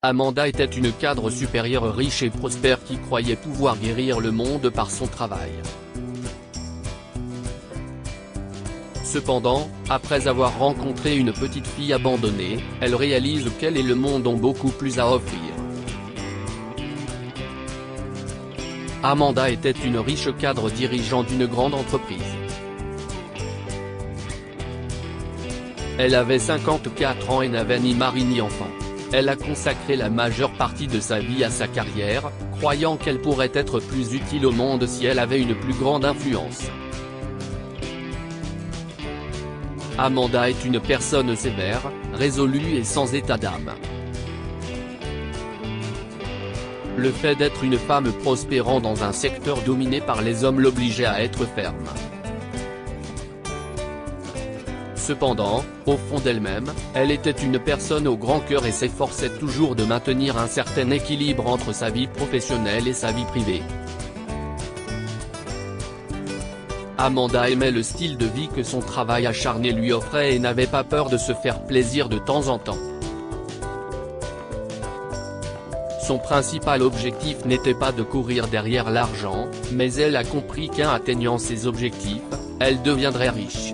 Amanda était une cadre supérieure riche et prospère qui croyait pouvoir guérir le monde par son travail. Cependant, après avoir rencontré une petite fille abandonnée, elle réalise qu'elle et le monde ont beaucoup plus à offrir. Amanda était une riche cadre dirigeant d'une grande entreprise. Elle avait 54 ans et n'avait ni mari ni enfant. Elle a consacré la majeure partie de sa vie à sa carrière, croyant qu'elle pourrait être plus utile au monde si elle avait une plus grande influence. Amanda est une personne sévère, résolue et sans état d'âme. Le fait d'être une femme prospérant dans un secteur dominé par les hommes l'obligeait à être ferme. Cependant, au fond d'elle-même, elle était une personne au grand cœur et s'efforçait toujours de maintenir un certain équilibre entre sa vie professionnelle et sa vie privée. Amanda aimait le style de vie que son travail acharné lui offrait et n'avait pas peur de se faire plaisir de temps en temps. Son principal objectif n'était pas de courir derrière l'argent, mais elle a compris qu'en atteignant ses objectifs, elle deviendrait riche.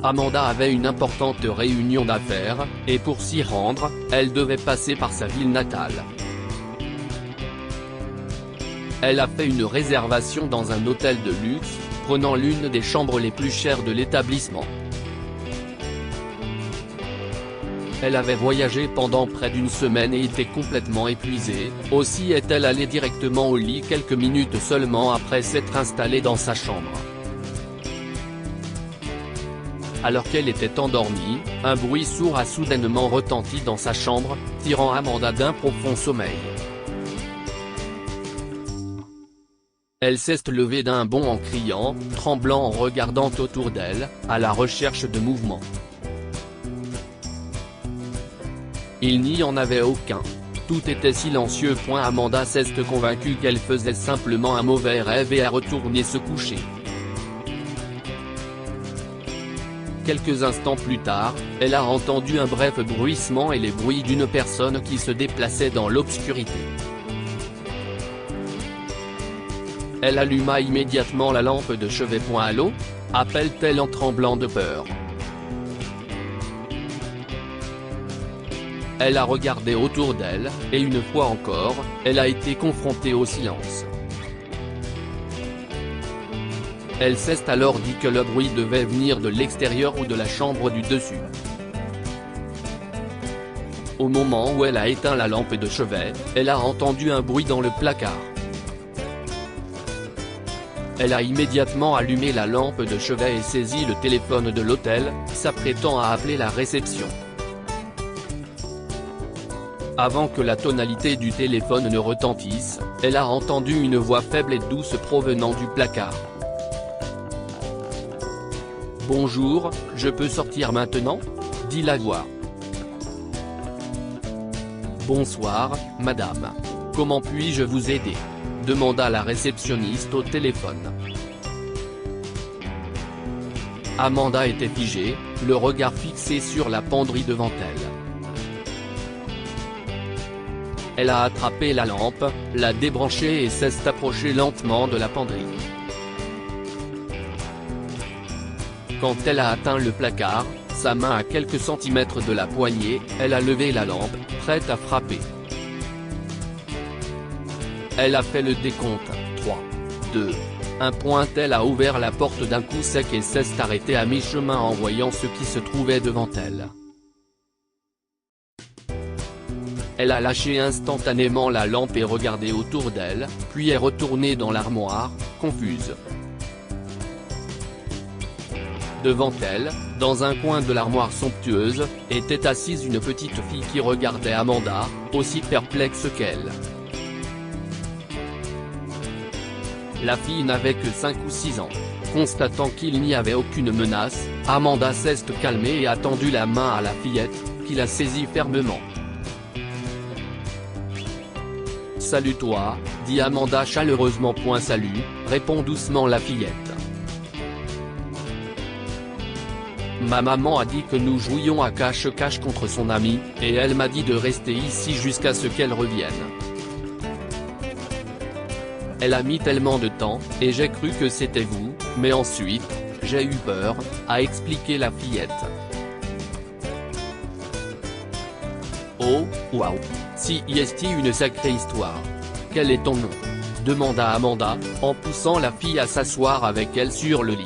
Amanda avait une importante réunion d'affaires, et pour s'y rendre, elle devait passer par sa ville natale. Elle a fait une réservation dans un hôtel de luxe, prenant l'une des chambres les plus chères de l'établissement. Elle avait voyagé pendant près d'une semaine et était complètement épuisée, aussi est-elle allée directement au lit quelques minutes seulement après s'être installée dans sa chambre. Alors qu'elle était endormie, un bruit sourd a soudainement retenti dans sa chambre, tirant Amanda d'un profond sommeil. Elle s'est levée d'un bond en criant, tremblant en regardant autour d'elle, à la recherche de mouvement. Il n'y en avait aucun. Tout était silencieux. Amanda s'est convaincue qu'elle faisait simplement un mauvais rêve et a retourné se coucher. Quelques instants plus tard, elle a entendu un bref bruissement et les bruits d'une personne qui se déplaçait dans l'obscurité. Elle alluma immédiatement la lampe de chevet. Allô ? Appelle-t-elle en tremblant de peur. Elle a regardé autour d'elle, et une fois encore, elle a été confrontée au silence. Elle s'est alors dit que le bruit devait venir de l'extérieur ou de la chambre du dessus. Au moment où elle a éteint la lampe de chevet, elle a entendu un bruit dans le placard. Elle a immédiatement allumé la lampe de chevet et saisi le téléphone de l'hôtel, s'apprêtant à appeler la réception. Avant que la tonalité du téléphone ne retentisse, elle a entendu une voix faible et douce provenant du placard. « Bonjour, je peux sortir maintenant ?» dit la voix. « Bonsoir, madame. Comment puis-je vous aider ?» demanda la réceptionniste au téléphone. Amanda était figée, le regard fixé sur la penderie devant elle. Elle a attrapé la lampe, l'a débranchée et s'est approchée lentement de la penderie. Quand elle a atteint le placard, sa main à quelques centimètres de la poignée, elle a levé la lampe, prête à frapper. Elle a fait le décompte, 3, 2, 1. Elle a ouvert la porte d'un coup sec et s'est arrêtée à mi-chemin en voyant ce qui se trouvait devant elle. Elle a lâché instantanément la lampe et regardé autour d'elle, puis est retournée dans l'armoire, confuse. Devant elle, dans un coin de l'armoire somptueuse, était assise une petite fille qui regardait Amanda, aussi perplexe qu'elle. La fille n'avait que 5 ou 6 ans. Constatant qu'il n'y avait aucune menace, Amanda s'est calmée et a tendu la main à la fillette, qui l'a saisie fermement. « Salut toi », dit Amanda chaleureusement. « Salut », répond doucement la fillette. Ma maman a dit que nous jouions à cache-cache contre son amie, et elle m'a dit de rester ici jusqu'à ce qu'elle revienne. Elle a mis tellement de temps, et j'ai cru que c'était vous, mais ensuite, j'ai eu peur, a expliqué la fillette. Oh, waouh. Si est une sacrée histoire. Quel est ton nom? Demanda Amanda, en poussant la fille à s'asseoir avec elle sur le lit.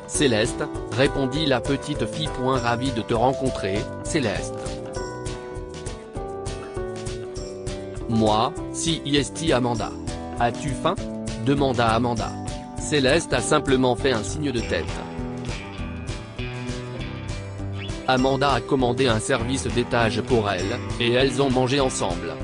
Céleste, répondit la petite fille. Ravie de te rencontrer, Céleste. Moi, si est Amanda. As-tu faim? Demanda Amanda. Céleste a simplement fait un signe de tête. Amanda a commandé un service d'étage pour elle, et elles ont mangé ensemble.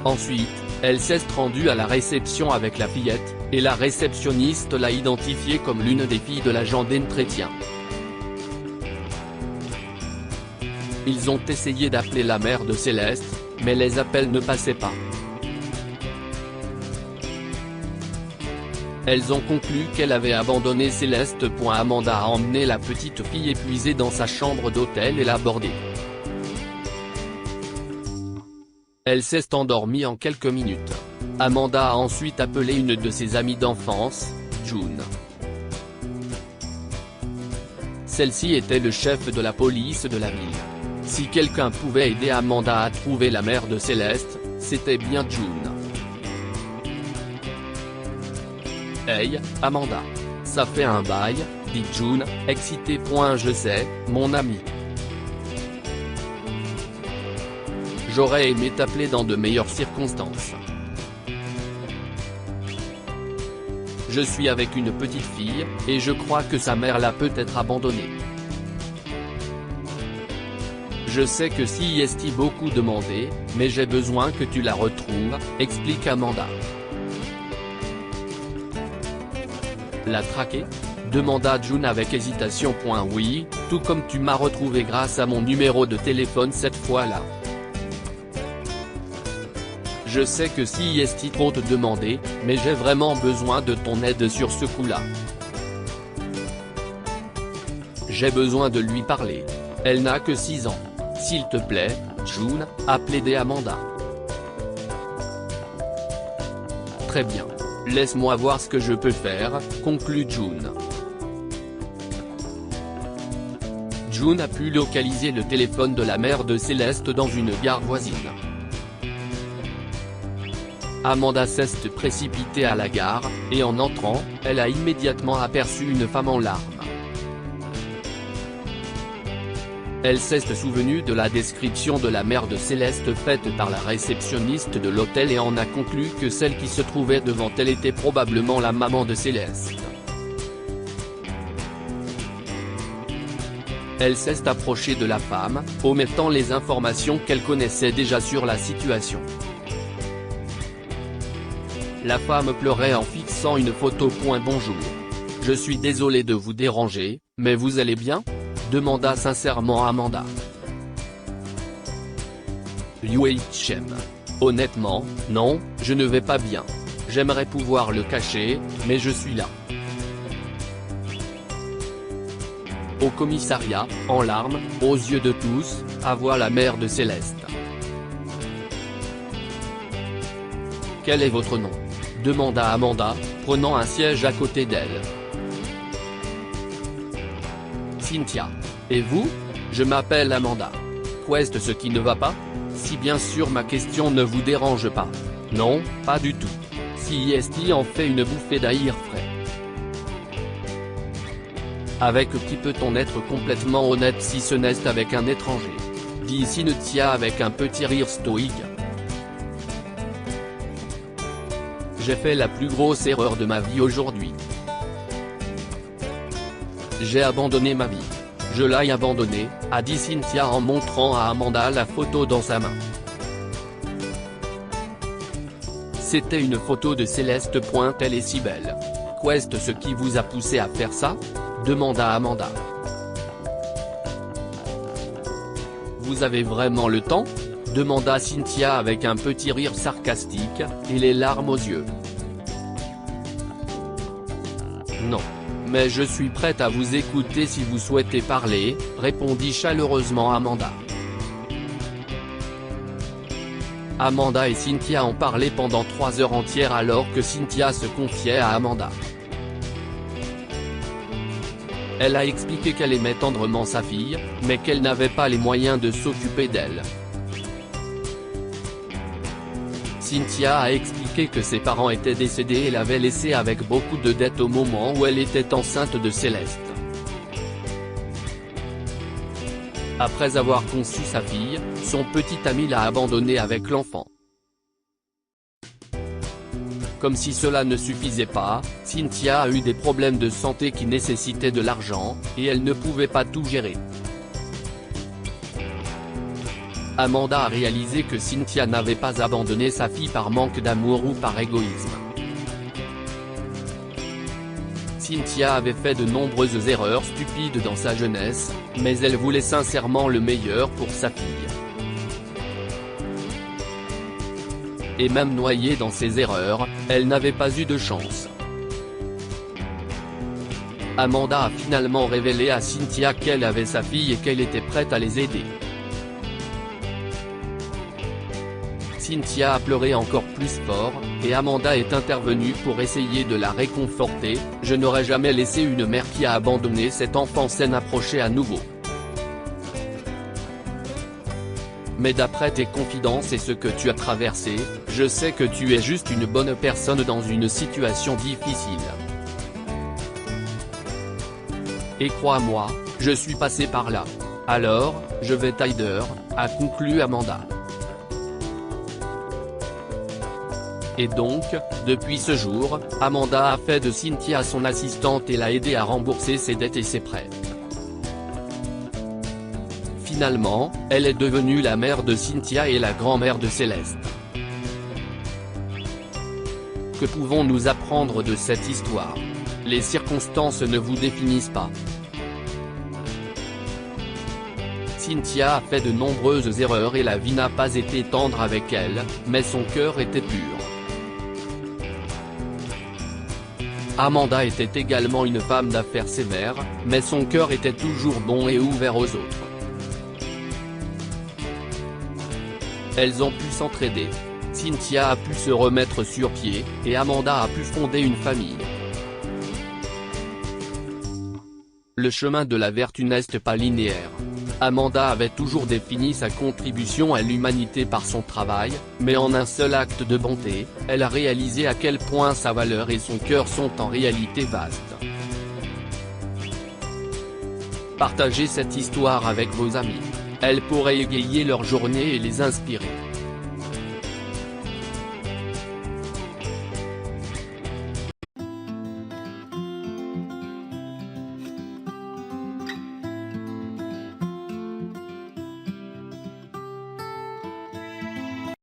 Ensuite, elle s'est rendue à la réception avec la fillette, et la réceptionniste l'a identifiée comme l'une des filles de l'agent d'entretien. Ils ont essayé d'appeler la mère de Céleste, mais les appels ne passaient pas. Elles ont conclu qu'elle avait abandonné Céleste. Amanda a emmené la petite fille épuisée dans sa chambre d'hôtel et l'a bordée. Elle s'est endormie en quelques minutes. Amanda a ensuite appelé une de ses amies d'enfance, June. Celle-ci était le chef de la police de la ville. Si quelqu'un pouvait aider Amanda à trouver la mère de Céleste, c'était bien June. Hey, Amanda. Ça fait un bail, dit June, excitée. Je sais, mon ami. J'aurais aimé t'appeler dans de meilleures circonstances. Je suis avec une petite fille, et je crois que sa mère l'a peut-être abandonnée. Je sais que si est beaucoup demandé, mais j'ai besoin que tu la retrouves, explique Amanda. La traquer? Demanda June avec hésitation. Oui, tout comme tu m'as retrouvé grâce à mon numéro de téléphone cette fois-là. Je sais que si est trop te demander, mais j'ai vraiment besoin de ton aide sur ce coup-là. J'ai besoin de lui parler. Elle n'a que 6 ans. S'il te plaît, June, a plaidé Amanda. Très bien. Laisse-moi voir ce que je peux faire, conclut June. June a pu localiser le téléphone de la mère de Céleste dans une gare voisine. Amanda s'est précipitée à la gare, et en entrant, elle a immédiatement aperçu une femme en larmes. Elle s'est souvenue de la description de la mère de Céleste faite par la réceptionniste de l'hôtel et en a conclu que celle qui se trouvait devant elle était probablement la maman de Céleste. Elle s'est approchée de la femme, omettant les informations qu'elle connaissait déjà sur la situation. La femme pleurait en fixant une photo. Bonjour. Je suis désolé de vous déranger, mais vous allez bien? Demanda sincèrement Amanda. Liu Chem. Honnêtement, non, je ne vais pas bien. J'aimerais pouvoir le cacher, mais je suis là. Au commissariat, en larmes, aux yeux de tous, à voir la mère de Céleste. Quel est votre nom? Demanda Amanda, prenant un siège à côté d'elle. Cynthia. Et vous? Je m'appelle Amanda. Qu'est-ce ce qui ne va pas? Si bien sûr ma question ne vous dérange pas. Non, pas du tout. Si est en fait une bouffée d'air frais. Avec qui peut-on être complètement honnête si ce n'est avec un étranger? Dit Cynthia avec un petit rire stoïque. J'ai fait la plus grosse erreur de ma vie aujourd'hui. J'ai abandonné ma vie. Je l'ai abandonnée, a dit Cynthia en montrant à Amanda la photo dans sa main. C'était une photo de Céleste. Elle est si belle. Qu'est-ce ce qui vous a poussé à faire ça? Demanda Amanda. Vous avez vraiment le temps? Demanda Cynthia avec un petit rire sarcastique, et les larmes aux yeux. Non. Mais je suis prête à vous écouter si vous souhaitez parler, répondit chaleureusement Amanda. Amanda et Cynthia ont parlé pendant 3 heures entières alors que Cynthia se confiait à Amanda. Elle a expliqué qu'elle aimait tendrement sa fille, mais qu'elle n'avait pas les moyens de s'occuper d'elle. Cynthia a expliqué que ses parents étaient décédés et l'avaient laissée avec beaucoup de dettes au moment où elle était enceinte de Céleste. Après avoir conçu sa fille, son petit ami l'a abandonnée avec l'enfant. Comme si cela ne suffisait pas, Cynthia a eu des problèmes de santé qui nécessitaient de l'argent, et elle ne pouvait pas tout gérer. Amanda a réalisé que Cynthia n'avait pas abandonné sa fille par manque d'amour ou par égoïsme. Cynthia avait fait de nombreuses erreurs stupides dans sa jeunesse, mais elle voulait sincèrement le meilleur pour sa fille. Et même noyée dans ses erreurs, elle n'avait pas eu de chance. Amanda a finalement révélé à Cynthia qu'elle avait sa fille et qu'elle était prête à les aider. Cynthia a pleuré encore plus fort, et Amanda est intervenue pour essayer de la réconforter. « Je n'aurais jamais laissé une mère qui a abandonné cet enfant sain approcher à nouveau. Mais d'après tes confidences et ce que tu as traversé, je sais que tu es juste une bonne personne dans une situation difficile. Et crois-moi, je suis passé par là. Alors, je vais t'aider », a conclu Amanda. Et donc, depuis ce jour, Amanda a fait de Cynthia son assistante et l'a aidée à rembourser ses dettes et ses prêts. Finalement, elle est devenue la mère de Cynthia et la grand-mère de Céleste. Que pouvons-nous apprendre de cette histoire? Les circonstances ne vous définissent pas. Cynthia a fait de nombreuses erreurs et la vie n'a pas été tendre avec elle, mais son cœur était pur. Amanda était également une femme d'affaires sévère, mais son cœur était toujours bon et ouvert aux autres. Elles ont pu s'entraider. Cynthia a pu se remettre sur pied, et Amanda a pu fonder une famille. Le chemin de la vertu n'est pas linéaire. Amanda avait toujours défini sa contribution à l'humanité par son travail, mais en un seul acte de bonté, elle a réalisé à quel point sa valeur et son cœur sont en réalité vastes. Partagez cette histoire avec vos amis. Elle pourrait égayer leur journée et les inspirer.